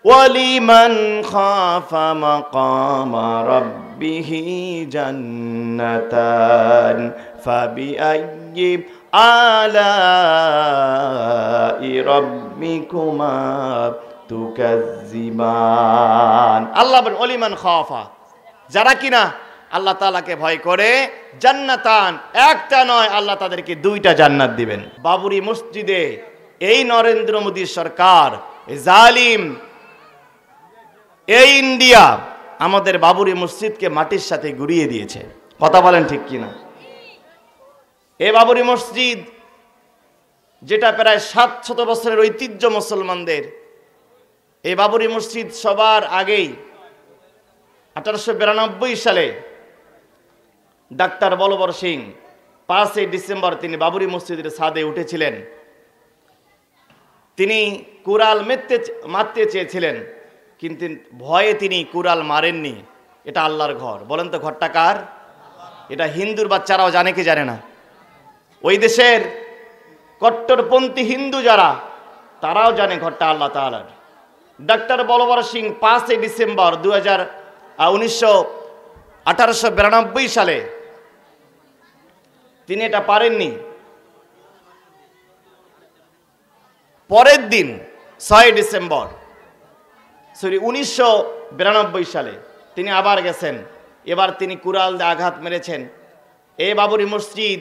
ওয়ালিমান খাফা মাকামা রাব্বিহি জান্নাতান ফাবিআইয়ি আলাই রাব্বিকুমা তুকাজ্জিবান। আল্লাহ বলেন ওয়ালিমান খাফা, যারা কিনা আল্লাহ তাআলাকে ভয় করে, জান্নাতান, একটা নয়, আল্লাহ তাদেরকে দুইটা জান্নাত দিবেন। বাবরি মসজিদে এই নরেন্দ্র মোদী সরকার, জালিম এই ইন্ডিয়া আমাদের বাবরি মসজিদকে মাটির সাথে গুড়িয়ে দিয়েছে। কথা বলেন ঠিক কিনা? এই বাবরি মসজিদ যেটা প্রায় 700 বছরের ঐতিহ্য মুসলমানদের, এই বাবরি মসজিদ সবার আগেই 1892 সালে ডাক্তার বলবর সিং 5 ডিসেম্বর তিনি বাবরি মসজিদের ছাদে উঠেছিলেন। তিনি কুড়াল মারতে চেয়েছিলেন, কিন্তু ভয়ে তিনি কুড়াল মারেননি। এটা আল্লাহর ঘর। বলেন তো ঘরটা কার? এটা হিন্দুর বাচ্চারাও জানে কি জানে না? ওই দেশের কট্টরপন্থী হিন্দু যারা, তারাও জানে ঘরটা আল্লাহ তাআলার। ডাক্তার বলবর সিং 5 ডিসেম্বর 1892 সালে তিনি এটা পারেননি। পরের দিন 6 ডিসেম্বর 1992 সালে তিনি আবার গেছেন। এবার তিনি কুড়াল দিয়ে আঘাত মেরেছেন। এই বাবরি মসজিদ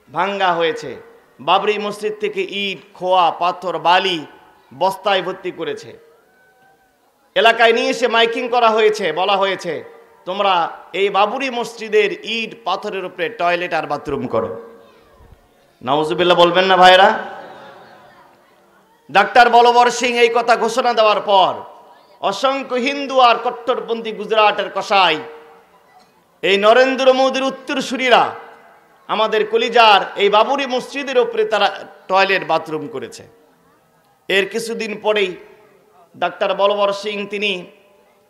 ভাঙ্গা হয়েছে। বাবরি মসজিদ থেকে ইট, খোয়া, পাথর, বালি বস্তায় ভর্তি করেছে। এলাকায় নিয়ে এসে মাইকিং করা হয়েছে, বলা হয়েছে তোমরা এই বাবরি মসজিদের ইট পাথরের উপরে টয়লেট আর বাথরুম করো। নাউজুবিল্লাহ বলবেন না ভাইরা? ডাক্তার বলবর সিং এই কথা ঘোষণা দেওয়ার পর অসংখ্য হিন্দু আর কট্টরপন্থী গুজরাটের কসাই, এই নরেন্দ্র মোদীর উত্তরসূরিরা আমাদের কলিজার এই বাবরি মসজিদের উপরে তারা টয়লেট বাথরুম করেছে। এর কিছুদিন পরেই ডাক্তার বলবর সিং তিনি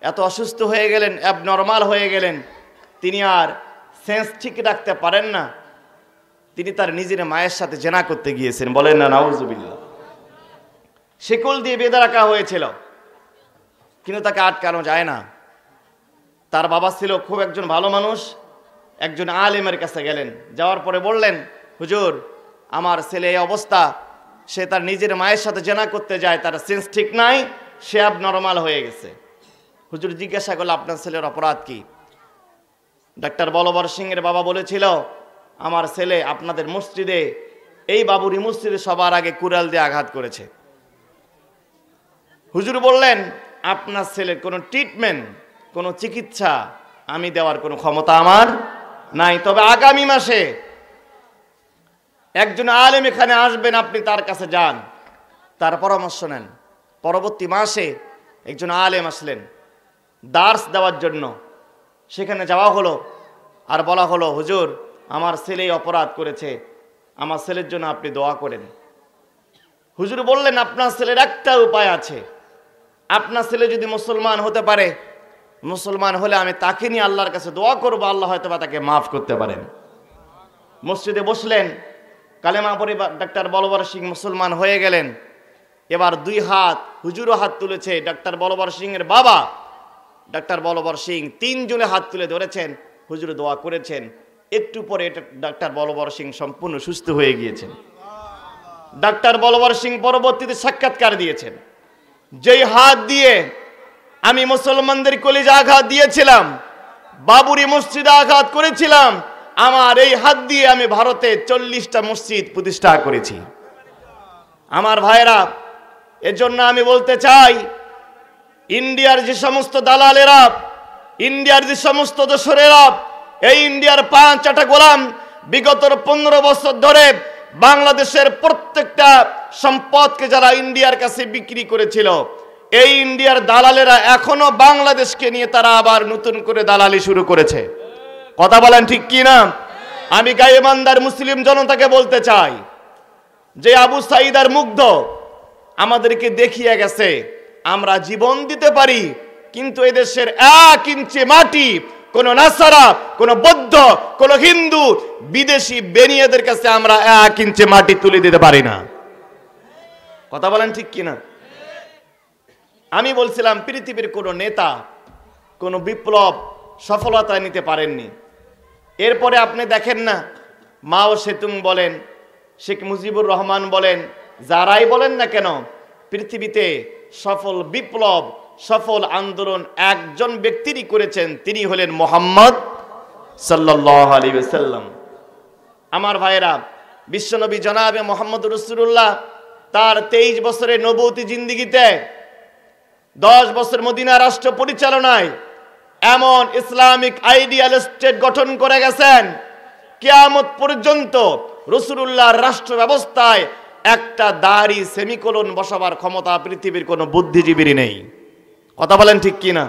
এত অসুস্থ হয়ে গেলেন, অ্যাবনর্মাল হয়ে গেলেন, তিনি আর সেন্স ঠিক রাখতে পারেন না। তিনি তার নিজের মায়ের সাথে জেনা করতে গিয়েছেন। বলেন না নাউজুবিল্লাহ। শিকল দিয়ে বেঁধে রাখা হয়েছিল, কিন্তু তাকে আটকানো যায় না। তার বাবা ছিল খুব একজন ভালো মানুষ, একজন আলেমের কাছে গেলেন। যাওয়ার পরে বললেন, হুজুর আমার ছেলে এই অবস্থা, সে তার নিজের মায়ের সাথে জেনা করতে যায়, তার সেন্স ঠিক নাই, সে অ্যাবনর্মাল হয়ে গেছে। হুজুর জিজ্ঞাসা করল আপনার ছেলের অপরাধ কি? ডাক্তার বলবর সিংয়ের বাবা বলেছিল আমার ছেলে আপনাদের মসজিদে, এই বাবরি মসজিদে সবার আগে কুড়াল দিয়ে আঘাত করেছে। হুজুর বললেন আপনার ছেলের কোনো ট্রিটমেন্ট, কোনো চিকিৎসা আমি দেওয়ার কোনো ক্ষমতা আমার নাই, তবে আগামী মাসে একজন আলেম এখানে আসবেন, আপনি তার কাছে যান, তার পরামর্শ নেন। পরবর্তী মাসে একজন আলেম আসলেন দার্স দেওয়ার জন্য। সেখানে যাওয়া হলো আর বলা হলো হুজুর আমার ছেলে অপরাধ করেছে, আমার ছেলের জন্য আপনি দোয়া করেন। হুজুর বললেন আপনার ছেলের একটা উপায় আছে, আপনার ছেলে যদি মুসলমান হতে পারে, মুসলমান হলে আমি তাকে নিয়ে আল্লাহর কাছে দোয়া করবো, আল্লাহ হয়তো বা তাকে মাফ করতে পারেন। মসজিদে বসলেন, কালেমা পড়ে ডাক্তার বলবর সিং মুসলমান হয়ে গেলেন। এবার 2 হাত, হুজুরও হাত তুলেছে, ডাক্তার বলবর সিংয়ের বাবা ডাক্তার বলবর সিং 3 জনে হাত তুলে ধরেছেন, হুজুর দোয়া করেছেন। একটু পরে ডাক্তার বলবর সিং সম্পূর্ণ সুস্থ হয়ে গিয়েছেন। ডাক্তার বলবর সিং পরবর্তীতে সাক্ষাৎকার দিয়েছেন, যেই হাত দিয়ে আমি মুসলমানদের কলিজা আঘাত দিয়েছিলাম, বাবরি মসজিদে আঘাত করেছিলাম, আমার এই হাত দিয়ে আমি ভারতে 40টা মসজিদ প্রতিষ্ঠা করেছি। আমার ভাইরা, এজন্য আমি বলতে চাই ইন্ডিয়ার যে সমস্ত দালালেরা, ইন্ডিয়ার যে সমস্ত দোসরেরা, এই ইন্ডিয়ার 5-8 গোলাম বিগত 15 বছর ধরে বাংলাদেশের প্রত্যেকটা সম্পদকে যারা ইন্ডিয়ার কাছে বিক্রি করেছিল, এই ইন্ডিয়ার দালালেরা এখনো বাংলাদেশকে নিয়ে তারা আবার নতুন করে দালালি শুরু করেছে। কথা বলেন ঠিক কি না? আমি গায়েবান্দার মুসলিম জনতাকে বলতে চাই যে আবু সাঈদ আর মুগ্ধ আমাদেরকে দেখিয়ে গেছে আমরা জীবন দিতে পারি, কিন্তু এদেশের 1 ইঞ্চি মাটি কোন নাসারা, কোন বৌদ্ধ, কোন হিন্দু, বিদেশি বেনিয়াদের কাছে আমরা 1 ইঞ্চি মাটি তুলে দিতে পারি না। কথা বলেন ঠিক কিনা? আমি বলছিলাম পৃথিবীর কোনো নেতা কোনো বিপ্লব সফলতা নিতে পারেননি। এরপরে আপনি দেখেন না, মাও সেতুং বলেন, শেখ মুজিবুর রহমান বলেন, যারাই বলেন না কেন, পৃথিবীতে সফল বিপ্লব সফল আন্দোলন একজন ব্যক্তিরই করেছেন, তিনি হলেন মুহাম্মদ সাল্লাল্লাহু আলাইহি ওয়াসাল্লাম। আমার ভাইরা, বিশ্বনবী জনাবে মুহাম্মদ রাসূলুল্লাহ তার 23 বছরের নবুয়তি জিন্দেগিতে 10 বছর মদিনা রাষ্ট্র পরিচালনায় এমন ইসলামিক আইডিয়াল স্টেট গঠন করে গেছেন, কিয়ামত পর্যন্ত রাসূলুল্লাহর রাষ্ট্র ব্যবস্থায় একটা দাড়ি সেমিকোলন বসাবার ক্ষমতা পৃথিবীর কোনো বুদ্ধিজীবীর নেই। কথা বলেন ঠিক কিনা?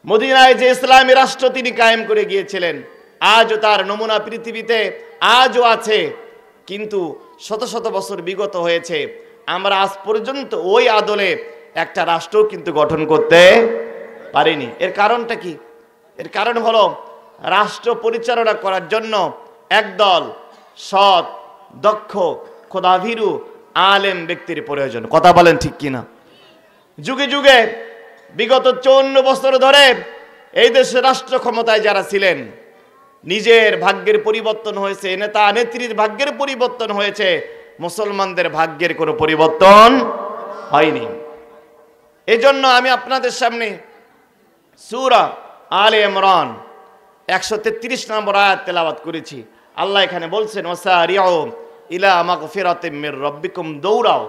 মদিনায় যে ইসলামী রাষ্ট্র তিনি কায়েম করে গিয়েছিলেন, আজও তার নমুনা পৃথিবীতে আজও আছে, কিন্তু শত শত বছর বিগত হয়েছে, আমরা আজ পর্যন্ত ওই আদলে একটা রাষ্ট্র কিন্তু গঠন করতে পারিনি। এর কারণটা কি? এর কারণ হলো রাষ্ট্র পরিচালনা করার জন্য একদল সৎ, দক্ষ, খোদাভীরু আলেম ব্যক্তির প্রয়োজন। কথা বলেন ঠিক কিনা? যুগে যুগে বিগত 54 বছর ধরে এই দেশে রাষ্ট্র ক্ষমতায় যারা ছিলেন, নিজের ভাগ্যের পরিবর্তন হয়েছে, নেতা নেত্রীর ভাগ্যের পরিবর্তন হয়েছে, মুসলমানদের ভাগ্যের কোনো পরিবর্তন হয়নি। এজন্য আমি আপনাদের সামনে সূরা আলে ইমরান 133 নম্বর আয়াত তেলাওয়াত করেছি। আল্লাহ এখানে বলছেন, ওয়াসারিউ ইলা মাগফিরাতিম মির রাব্বিকুম, দৌড়াও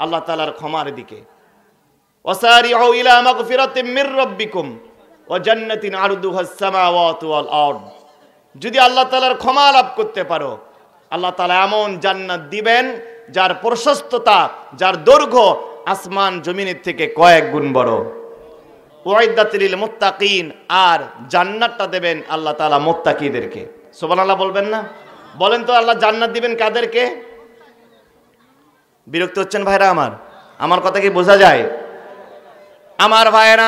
আল্লাহ তাআলার ক্ষমার দিকে। ওয়াসারিউ ইলা মাগফিরাতিম মির রাব্বিকুম ওয়া জান্নাতিন আরদুহাস সামাওয়াতু ওয়াল আরদ। যদি আল্লাহ তাআলার ক্ষমা লাভ করতে পারো, আল্লাহ তাআলা এমন জান্নাত দিবেন যার প্রশস্ততা, যার দৈর্ঘ্য আসমান জমিনের থেকে কয়েক গুণ বড়। উইদ্দাতুল লিল মুত্তাকিন, আর জান্নাতটা দেবেন আল্লাহ তাআলা মুত্তাকিদেরকে। সুবহানাল্লাহ বলবেন না? বলেন তো, আল্লাহ জান্নাত দিবেন কাদেরকে? বিরক্ত হচ্ছেন ভাইরা আমার? আমার কথা কি বোঝা যায়? আমার ভাইরা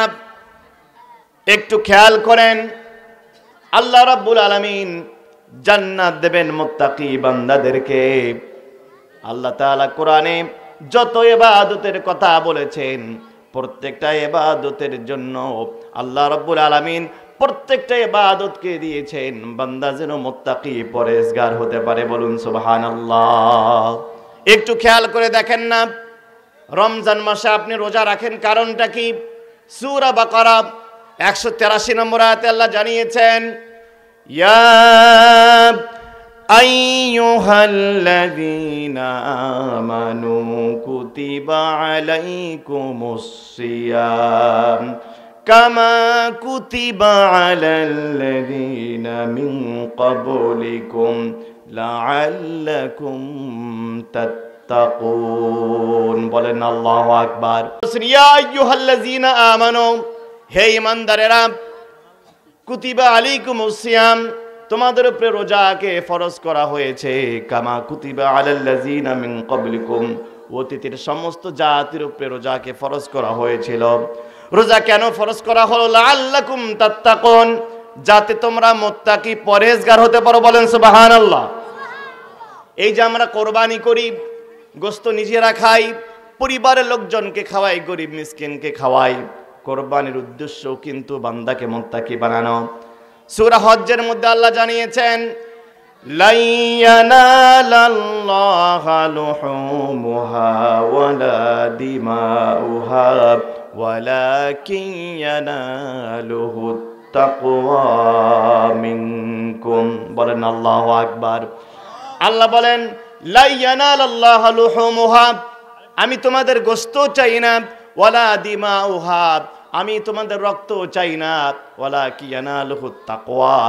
একটু খেয়াল করেন, আল্লাহ রাব্বুল আলামিন জান্নাত দেবেন মুত্তাকি বান্দাদেরকে। আল্লাহ তাআলা কোরআনে যত ইবাদতের কথা বলেছেন, প্রত্যেকটা ইবাদতের জন্য আল্লাহ রাব্বুল আলামিন প্রত্যেকটা ইবাদতকে দিয়েছেন বান্দা যেন মুত্তাকি পরেজগার হতে পারে। বলুন সুবহানাল্লাহ। একটু খেয়াল করে দেখেন না, রমজান মাসে আপনি রোজা রাখেন, কারণটা কি? সূরা বাকারা 183 নম্বর আয়াতে আল্লাহ জানিয়েছেন, ইয়া আইয়ুহাল্লাযীনা আমানু কুতিবা আলাইকুমুস সিয়াম কামা কুতিবা আলাল্লাযীনা মিন ক্বাবলিকুম লাআল্লাকুম তাত্তাকুন। বলেন আল্লাহু আকবার। ইয়া আইয়ুহাল্লাযীনা আমানু, হে ঈমানদারেরা, কুতিবা আলাইকুমুস সিয়াম, তোমাদের উপরে রোজাকে ফরজ করা হয়েছে, কামা কুতিবা আলাল্লাযীনা মিন ক্বাবলিকুম, অতীতের সমস্ত জাতির উপরে রোজাকে ফরজ করা হয়েছিল। রোজা কেন ফরজ করা হলো? লাআল্লাকুম তাত্তাকুন, যাতে তোমরা মুত্তাকি পরেজগার হতে পারো। বলেন সুবহানাল্লাহ। এই যে আমরা কোরবানি করি, গোশত নিজেরা খাই, পরিবারের লোকজনকে খাওয়াই, গরিব মিসকিনকে খাওয়াই, কোরবানির উদ্দেশ্য কিন্তু বান্দাকে মুত্তাকি বানানো। সূরা হজ্জের মধ্যে আল্লাহ জানিয়েছেন, লা ইয়ানালাল্লাহু লুহুমুহা ওয়ালা দিমাউহা ওয়ালাকিন ইয়ানালুহুত তাকওয়া মিনকুম। বলেন আল্লাহু আকবার। আল্লাহ বলেন, লা ইয়ানালাল্লাহু লুহুমুহা, আমি তোমাদের গোশত চাই না, ওয়ালা দিমাউহা, আমি তোমাদের রক্ত চাই না, ওয়ালাকিন ইয়ানালুহুত তাকওয়া,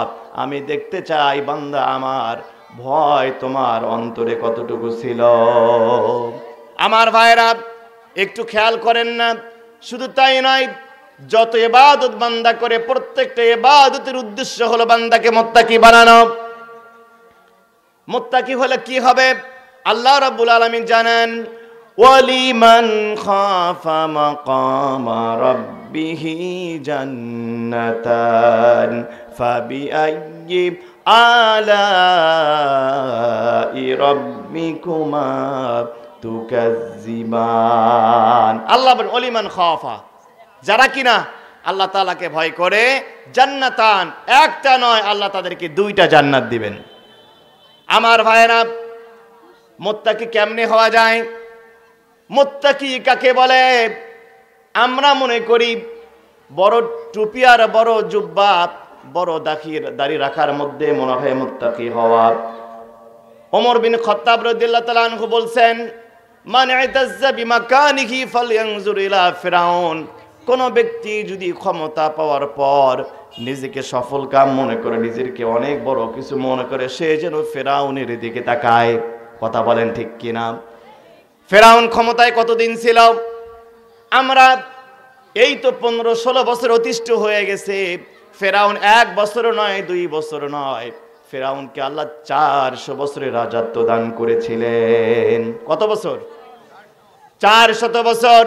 আমি দেখতে চাই বান্দা আমার ভয় তোমার অন্তরে কতটুকু ছিল। আমার ভাইরা একটু খেয়াল করেন না, শুধু তাই নয়, যত ইবাদত বান্দা করে প্রত্যেকটা ইবাদতের উদ্দেশ্য হলো বান্দাকে মুত্তাকি বানানো। মুত্তাকি হলে কি হবে? আল্লাহ রাব্বুল আলামিন জানেন, ওয়ালিমান খাফা মাকামা রাব্বিহি জান্নাতান ফাবিআইয়ি আলাই রাব্বিকুমা তুকাজ্জিবান। আল্লাহ বলেন ওলিমান খাফা, যারা কিনা আল্লাহ তাআলাকে ভয় করে, জান্নাতান, একটা নয়, আল্লাহ তাদেরকে দুইটা জান্নাত দিবেন। আমার ভাইয়েরা, মুত্তাকি কেমনে হওয়া যায়? মুত্তাকি কাকে বলে? আমরা মনে করি বড় টুপি আর বড় জুব্বা, বড় দাড়ি রাখার মধ্যে মনে হয় মুত্তাকি হওয়া। ওমর বিন খাত্তাব রাদিয়াল্লাহু তাআলা আনহু বলছেন, মান ইতাজ্জা বিমাকানিহি ফালয়ানজুর ইলা ফিরাউন। কোন ব্যক্তি যদি ক্ষমতা পাওয়ার পর নিজেকে সফল কাম মনে করে, নিজেকে অনেক বড় কিছু মনে করে, সে যেন ফেরাউনের দিকে তাকায়। কথা বলেন ঠিক কিনা? ফেরাউন ক্ষমতায় কতদিন ছিল? আমরা এই তো 15-16 বছর অতিষ্ঠ হয়ে গেছে। ফেরাউন 1 বছর নয়, 2 বছর নয়, ফেরাউনকে আল্লাহ 400 বছরের রাজত্ব দান করেছিলেন। কত বছর? 400 বছর।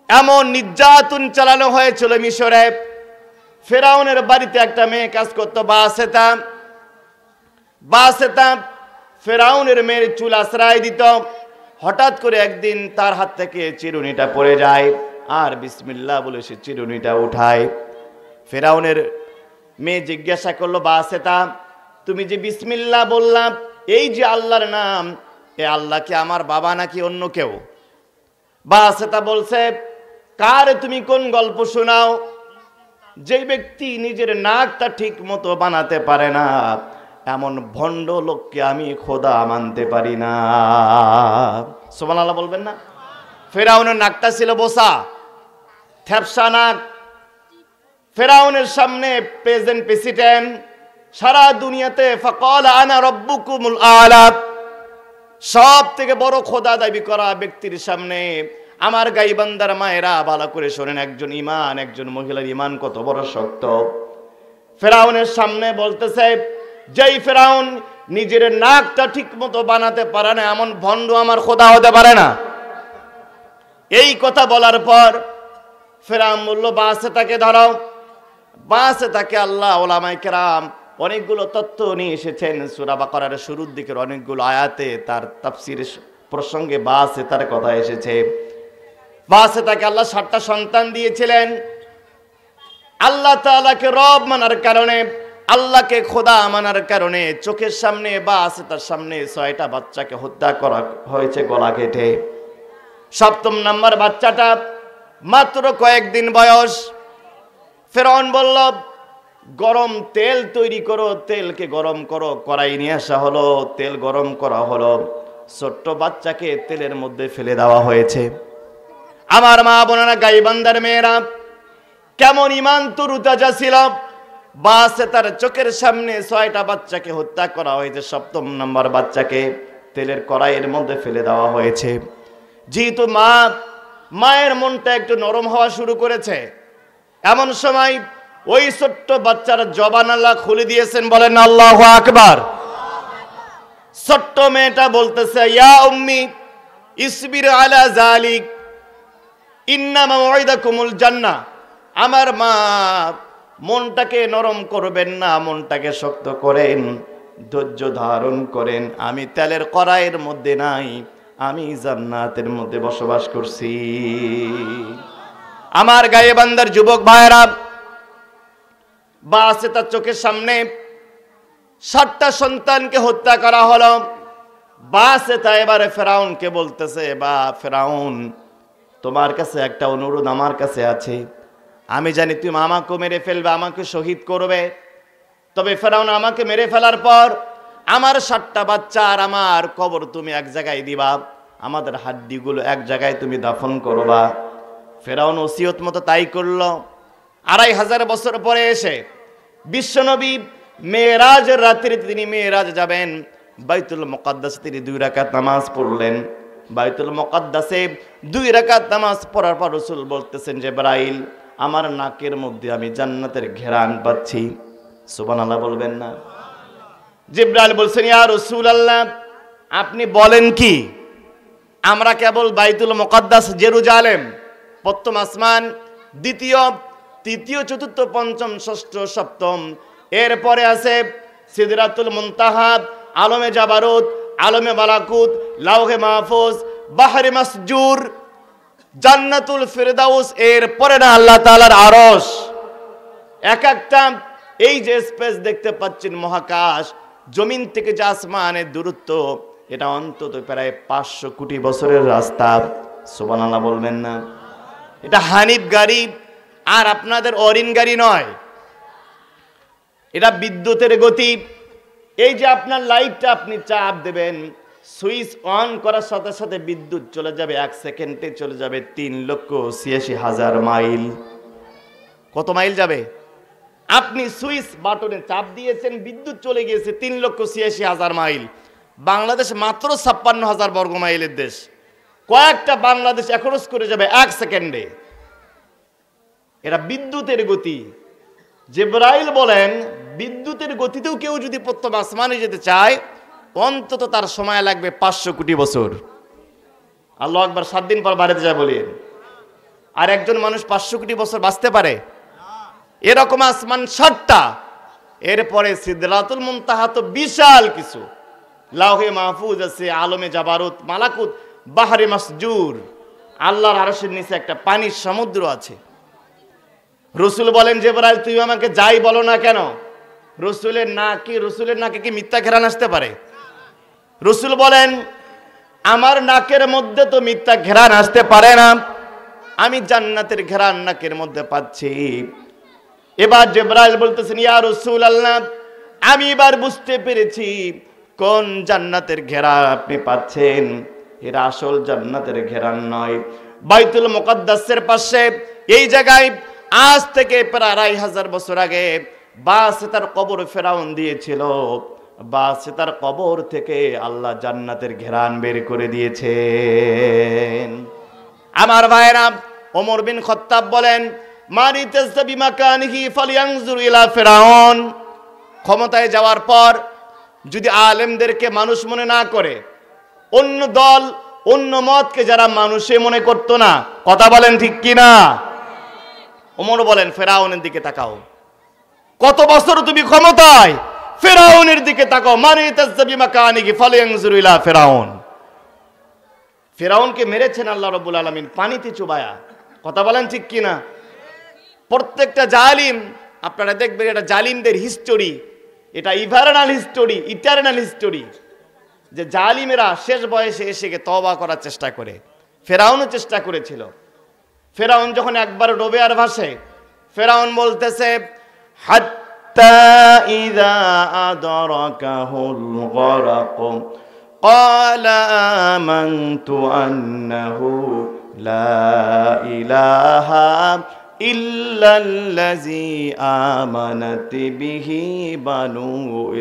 এমন নির্যাতন চালানো হয়েছিল মিশরে। ফেরাউনের বাড়িতে একটা মেয়ে কাজ করতো, বাসেতা। ফেরাউনের মেয়ের চুল আশ্রয় দিত। হঠাৎ করে একদিন তার হাত থেকে চিরুনিটা পড়ে যায়, আর বিসমিল্লাহ বলে সে চিরুনিটা উঠায়। ফেরাউনের মেয়ে জিজ্ঞাসা করলো, বাসেতা, তুমি যে বিসমিল্লাহ বললাম, এই যে আল্লাহর নাম, এ আল্লাহ কি আমার বাবা নাকি অন্য কেউ? বাসেতা বলছে, কার তুমি কোন গল্প শোনাও? যে ব্যক্তি নিজের নাকটা ঠিক মতো বানাতে পারে না, এমন ভণ্ড লোককে আমি খোদা মানতে পারি না। সুবহানাল্লাহ বলবেন না? ফেরাউনের নাকটা ছিল বোসা, থ্যাপসা নাক। ফেরাউনের সামনে প্রেসিডেন্ট সারা দুনিয়াতে ফাকাল আনা রাব্বুকুমুল আলা, সব থেকে বড় খোদা দাবি করা ব্যক্তির সামনে, আমার গাইবান্দার মায়েরা ভালো করে শোনেন, একজন মহিলার ঈমান কত বড় শক্ত। ফেরাউনের সামনে বলতেছে, যেই ফেরাউন নিজের নাকটা ঠিক মতো বানাতে পারে না, এমন ভণ্ড আমার খোদা হতে পারে না। এই কথা বলার পর ফেরাউন বলল, বাসেতাকে ধরো। বাসেতাকে আল্লাহ ওলামায়ে কেরাম অনেকগুলো তথ্য নিয়ে এসেছেন। সূরা বাকারার শুরুর দিকের অনেকগুলো আয়াতে তার তাফসীর প্রসঙ্গে বাসেতার কথা এসেছে। বাসেতাকে আল্লাহ 7টা সন্তান দিয়েছিলেন। আল্লাহ তাআলাকে রব মানার কারণে, আল্লাহকে খোদা মানার কারণে চোখের সামনে বাসেতার সামনে 6টা বাচ্চাকে হত্যা করা হয়েছে গলা কেটে। 7ম নাম্বার বাচ্চাটা মাত্র কয়েকদিন বয়স। ফেরাউন বলল, গরম তেল তৈরি করো, তেলকে গরম করো। কড়াই নিয়ে আসা হলো, তেল গরম করা হলো, ছোট্ট বাচ্চাকে তেলের মধ্যে ফেলে দেওয়া হয়েছে। আমার মা বোনেরা, গাইবান্দার মেয়েরা, কেমন ঈমান তরুতাজা ছিল! বাসেতার চোখের সামনে 6টা বাচ্চাকে হত্যা করা হয়েছে, 7ম নাম্বার বাচ্চাকে তেলের কড়াইয়ের মধ্যে ফেলে দেওয়া হয়েছে। যেহেতু মায়ের মনটা একটু নরম হওয়া শুরু করেছে, এমন সময় ওই ছোট্ট বাচ্চার জবান আল্লাহ খুলে দিয়েছেন। বলেন আল্লাহু আকবার। ছোট্ট মেয়েটা বলতেছে, ইয়া উম্মি ইসবির আলা যালিক ইন্নামা মাউইদাকুমুল জান্নাহ। আমার মা, মনটাকে নরম করবেন না, মনটাকে শক্ত করেন, ধৈর্য ধারণ করেন। আমি তেলের কড়াইয়ের মধ্যে নাই, আমি জান্নাতের মধ্যে বসবাস করছি। আমার গাইবান্দার যুবক ভাইয়েরা, বাসেতার চোখের সামনে 7টা সন্তানকে হত্যা করা হলো। বাসেতা এবারে ফেরাউনকে বলতেছে, বা ফেরাউন, তোমার কাছে একটা অনুরোধ আমার কাছে আছে। আমি জানি তুমি আমাকে মেরে ফেলবে, আমাকে শহীদ করবে। তবে ফেরাউন, আমাকে মেরে ফেলার পর আমার 7টা বাচ্চা আর আমার কবর তুমি এক জায়গায় দিবা, আমাদের হাড্ডিগুলো এক জায়গায় তুমি দাফন করবা। ফেরাউন ওসিয়ত মতো তাই করলো। 2500 বছর পরে এসে বিশ্বনবী মেরাজের রাত্রে তিনি মেরাজ যাবেন, বাইতুল মুকাদ্দাসে তিনি 2 রাকাত নামাজ পড়লেন। বাইতুল মুকাদ্দাসে 2 রাকাত নামাজ পড়ার পর রাসূল বলতেছেন, জিবরাইল, আমার নাকের মধ্যে আমি জান্নাতের ঘ্রাণ পাচ্ছি। সুবহানাল্লাহ বলবেন না? জিবরাইল বলছেন, ইয়া রাসূলুল্লাহ, আপনি বলেন কি? আমরা কেবল বাইতুল মুকাদ্দাস জেরুজালেম, প্রথম আসমান, দ্বিতীয়, তৃতীয়, চতুর্থ, পঞ্চম, ষষ্ঠ, সপ্তম, এরপরে আছে সিদরাতুল মুনতাহা, আলমে জাবারুত, আলমে মালাকুত, লাওহে মাহফুজ, বাহরে মাসজুর, জান্নাতুল ফিরদাউস, এর পরে না আল্লাহ তাআলার আরশ। এক একটা এই যে স্পেস দেখতে পাচ্ছেন মহাকাশ, জমিন থেকে যে আসমানের দূরত্ব, এটা অন্তত প্রায় 500 কোটি বছরের রাস্তা। সুবহানাল্লাহ বলবেন না? এটা হানিফ গাড়ি আর আপনাদের অরিন গাড়ি নয়, এটা বিদ্যুতের গতি। এই যে আপনার লাইটটা আপনি চাপ দেবেন, সুইচ অন করার সাথে সাথে বিদ্যুৎ চলে যাবে, 1 সেকেন্ডে চলে যাবে 3,86,000 মাইল। কত মাইল যাবে? আপনি সুইচ বাটনে চাপ দিয়েছেন, বিদ্যুৎ চলে গিয়েছে 3,86,000 মাইল। বাংলাদেশ মাত্র 56,000 বর্গ মাইলের দেশ, কয়েকটা বাংলাদেশ একরস করে যাবে 1 সেকেন্ডে। এটা বিদ্যুতের গতি। জিবরাইল বলেন বিদ্যুতের গতিতেও কেউ যদি প্রথম আসমানে যেতে চায়, অন্তত তার সময় লাগবে 500 কোটি বছর। আল্লাহু আকবার। 7 দিন পর বাড়িতে যায় বলেন। আর একজন মানুষ 500 কোটি বছর বাঁচতে পারে? এরকম আসমান 7টা, এরপরে সিদরাতুল মুনতাহা তো বিশাল কিছু, লাওহে মাহফুজ আছে, আলমে জাবারুত, মালাকুত, বাহরে মাসজুর, আল্লাহর আরশের নিচে একটা পানির সমুদ্র আছে। রসুল বলেন জিবরাইল তুমি আমাকে যাই বলো না কেন, রসুলের নাকে কি মিথ্যা ঘেরান আসতে পারে? রসুল বলেন আমার নাকের মধ্যে তো মিথ্যা ঘেরান আসতে পারে না, আমি জান্নাতের ঘেরান নাকের মধ্যে পাচ্ছি। এবার জিবরাইল বলতেছেন ইয়া রাসূলুল্লাহ, আমি এবার বুঝতে পেরেছি কোন জান্নাতের ঘেরান আপনি পাচ্ছেন। এরা আসল জান্নাতের ঘেরান নয়। বাইতুল মুকাদ্দাসের পাশে এই জায়গায় আজ থেকে প্রায় 2,500 বছর আগে বাসেতার কবর ফেরাউন দিয়েছিল। বাসেতার কবর থেকে আল্লাহ জান্নাতের ঘেরান বের করে দিয়েছেন। আমার ভাইরা, ওমর বিন খাত্তাব বলেন মানি তাসবি মাকানিহি ফালিয়ানজুর ইলা ফিরাউন। ক্ষমতায় যাওয়ার পর যদি আলেমদেরকে মানুষ মনে না করে, অন্য দল অন্য মতকে যারা মানুষে মনে করতো না, কথা বলেন ঠিক কিনা? ওমর বলেন ফেরাউনের দিকে তাকাও। কত বছর তুমি ক্ষমতায়, ফেরাউনের দিকে তাকাও। মানি তাসবি মাকানিহি ফালিয়ানজুর ইলা ফিরাউন। ফেরাউনকে মেরেছেন আল্লাহ রাব্বুল আলামিন পানিতে চুবায়া, কথা বলেন ঠিক কিনা? প্রত্যেকটা জালিম আপনারা দেখবেন এটা জালিমদের হিস্টোরি, এটা ইটারনাল হিস্টোরি, যে জালিমেরা শেষ বয়সে এসে গিয়ে তওবা করার চেষ্টা করে। ফেরাউনও চেষ্টা করেছিল। ফেরাউন যখন একবার ডোবে আর ভাসে, ফেরাউন বলতেছে হাত্তা ইযা আদরাকাহুল গরাক ক্বালা আমানতু আন্নাহু লা ইলাহা ইল্লাল্লাযী আমানাত বিহি বানু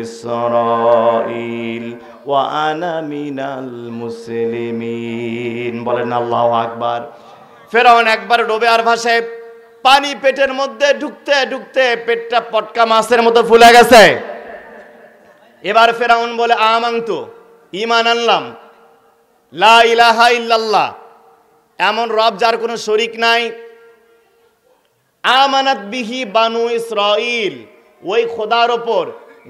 ইসরাঈল ওয়া আনা মিনাল মুসলিমিন। বলেন আল্লাহু আকবার। ফেরাউন একবার ডোবে আর ভাসে, পানি পেটের মধ্যে ঢুকতে ঢুকতে পেটটা পটকা মাছের মতো ফুলে গেছে। এবার ফেরাউন বলে আমানতু, ঈমান আনলাম, লা ইলাহা ইল্লাল্লাহ, এমন রব যার কোনো শরীক নাই, আমানাত বিহি বানু ইসরাঈল, ওই খোদার ওপর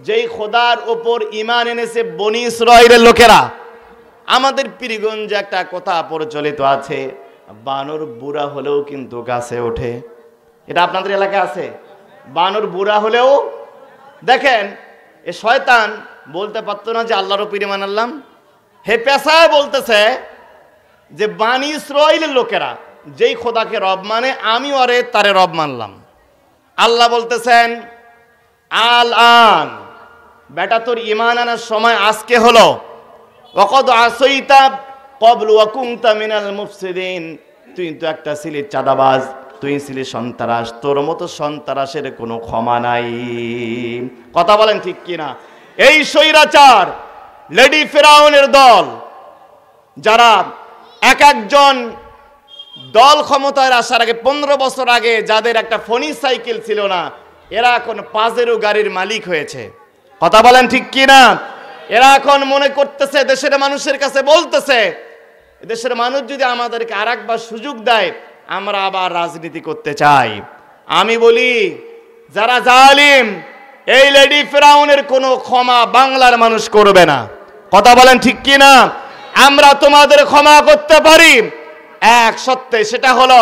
যেই খোদার ওপর ঈমান এনেছে বনি ইসরাঈলের লোকেরা। আমাদের পীরগঞ্জে একটা কথা প্রচলিত আছে, বানর বুড়া হলেও কিন্তু গাছে ওঠে। এটা আপনাদের এলাকায় আছে? বানর বুড়া হলেও, দেখেন এ শয়তান বলতে পারতো না যে আল্লাহর ওপর ঈমান আনলাম। হে পেশায় বলতেছে যে বানি ইসরাঈলের লোকেরা যেই খোদাকে রব মানে, আমি ওরে তারে রব মানলাম। আল্লাহ বলতেছেন আল আন, বেটা তোর ঈমান আনার সময় আজকে হলো। ওয়াকাদ আসাইতা ক্বাবলু ওয়া কুনতা মিনাল মুফসিদিন, তুই তো একটা ছিলি চাঁদাবাজ, তুই ছিলি সন্ত্রাস, তোর মতো সন্ত্রাসের কোনো ক্ষমা নাই। কথা বলেন ঠিক কিনা? এই স্বৈরাচার লেডি ফেরাউনের দল, যারা এক একজন দল ক্ষমতায় আসার আগে 15 বছর আগে যাদের একটা ফোনি সাইকেল ছিল না, এরা এখন পাজেরো গাড়ির মালিক হয়েছে। কথা বলেন ঠিক কিনা? এরা এখন মনে করতেছে, দেশের মানুষের কাছে বলতেছে, দেশের মানুষ যদি আমাদেরকে আরেকবার সুযোগ দেয় আমরা আবার রাজনীতি করতে চাই। আমি বলি যারা জালিম, এই লেডি ফেরাউনের কোনো ক্ষমা বাংলার মানুষ করবে না। কথা বলেন ঠিক কি না? আমরা তোমাদের ক্ষমা করতে পারি এক সত্যে, সেটা হলো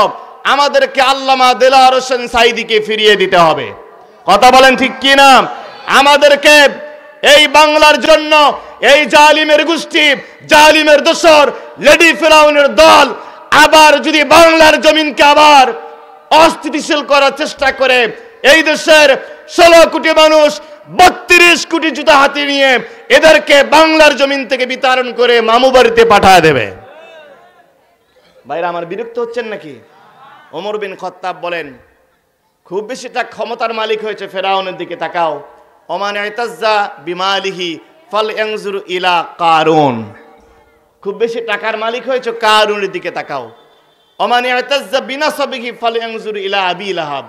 আমাদেরকে আল্লামা দেলোয়ার হোসেন সাঈদীকে ফিরিয়ে দিতে হবে। কথা বলেন ঠিক কি না? আমাদেরকে এই বাংলার জন্য এই জালিমের গোষ্ঠী, জালিমের দোসর, লেডি ফেরাউনের দল আবার যদি বাংলার জমিনকে আবার অস্থিতিশীল করার চেষ্টা করে, এই দেশের 16 কোটি মানুষ 32 কোটি জুতা হাতে নিয়ে এদেরকে বাংলার জমিন থেকে বিতাড়ন করে মামু বাড়িতে পাঠিয়ে দেবে। ভাইরা আমার বিরক্ত হচ্ছেন নাকি? ওমর বিন খাত্তাব বলেন, খুব বেশিটা ক্ষমতার মালিক হয়েছে ফেরাউনের দিকে তাকাও। ওমান ইতাজ্জা বিমালিহি ফালয়ানজুর ইলা কারুন, খুব বেশি টাকার মালিক হয়েছে কারুনের দিকে তাকাও। ওমান ইতাজ্জা বিনাসাবিহি ফালয়ানজুর ইলা আবি লাহাব,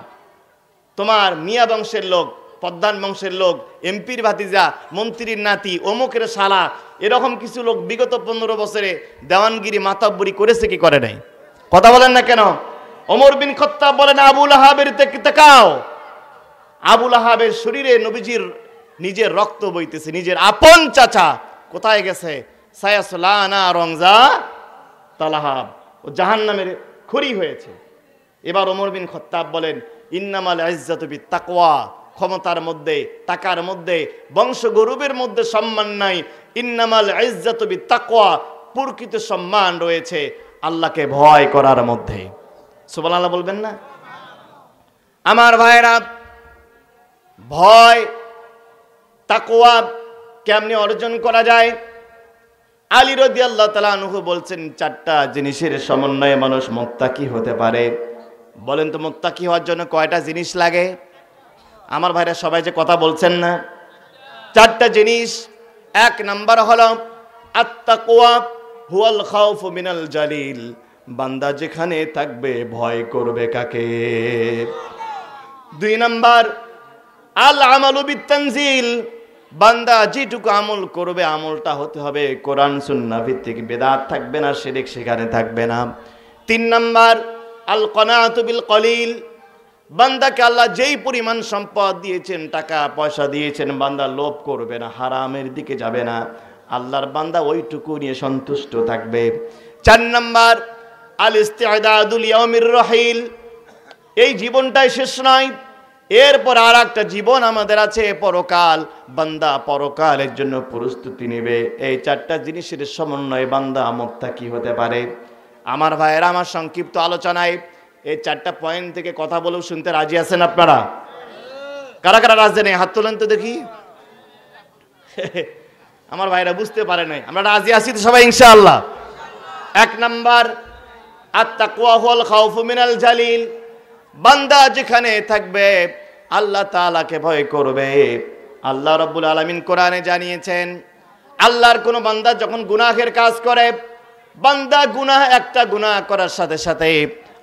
তোমার মিয়া বংশের লোক, প্রধান বংশের লোক, এমপির ভাতিজা, মন্ত্রীর নাতি, অমুকের শালা, এরকম কিছু লোক বিগত 15 বছরে দেওয়ানগিরি মাতাব্বরি করেছে কি করে নাই? কথা বলেন না কেন? ওমর বিন খাত্তাব বলেন, আবু লাহাবের দিকে তাকাও। আবু লাহাবের শরীরে নবীজির নিজের রক্ত বইতেছে, নিজের আপন চাচা কোথায় গেছে? সায়াসলানা রংজা তালাহাব, ও জাহান্নামের খড়ি হয়েছে। এবার ওমর বিন খাত্তাব বলেন, ইন্নামাল ইজ্জাতু বিত তাকওয়া, ক্ষমতার মধ্যে, টাকার মধ্যে, বংশ গৌরবের মধ্যে সম্মান নাই। ইন্নামাল ইজ্জাতু বিত তাকওয়া, প্রকৃত সম্মান রয়েছে আল্লাহকে ভয় করার মধ্যে। সুবহানাল্লাহ বলবেন না? আমার ভাইরা, ভয় তাকওয়া কেমনে অর্জন করা যায়? আলী রাদিয়াল্লাহু তাআলা আনহু বলছেন, 4টা জিনিসের সমন্বয়ে মানুষ মুত্তাকি হতে পারে। বলেন তো মুত্তাকি হওয়ার জন্য কয়টা জিনিস লাগে? আমার ভাইরা সবাই যে কথা বলছেন না, 4টা জিনিস। 1 নাম্বার হলো আত-তাকওয়া হুয়াল খাউফু মিনাল জালিল, বান্দা যেখানে থাকবে ভয় করবে কাকে? 2 নাম্বার আল আমালু বিত-তানজিল, বান্দা যেটুকু আমল করবে আমলটা হতে হবে কোরআন সুন্নাহ ভিত্তিক, বেদাত থাকবে না, শিরক সেখানে থাকবে না। 3 নাম্বার আল কনাআতু বিল কলিল, বান্দাকে আল্লাহ যেই পরিমাণ সম্পদ দিয়েছেন, টাকা পয়সা দিয়েছেন, বান্দা লোভ করবে না, হারামের দিকে যাবে না, আল্লাহর বান্দা ওইটুকু নিয়ে সন্তুষ্ট থাকবে। 4 নাম্বার আল ইস্তিআদাদু লিয়াউমির রহিল, এই জীবনটাই শেষ নয়, এরপর আর একটা জীবন আমাদের আছে, পরকাল। বান্দা পরকালের জন্য প্রস্তুতি নেবে। এই 4টা জিনিসের সমন্বয়ে বান্দা মুত্তাকি হতে পারে। আমার ভাইয়েরা, আমার সংক্ষিপ্ত আলোচনায় এই 4টা পয়েন্ট থেকে কথা বলেও শুনতে রাজি আছেন আপনারা? কারা কারা রাজি নেই? হাত তোলেন তো দেখি। আমার ভাইরা বুঝতে পারে নাই, আমরা রাজি আছি তো সবাই ইনশাআল্লাহ? 1 নাম্বার আত-তাকওয়া হুয়াল খাউফু মিনাল জালিল, বান্দা যেখানে থাকবে আল্লাহ তাআলাকে ভয় করবে। আল্লাহ রাব্বুল আলামিন কোরআনে জানিয়েছেন, আল্লাহর কোন বান্দা যখন গুনাহের কাজ করে, বান্দা একটা গুনাহ করার সাথে সাথে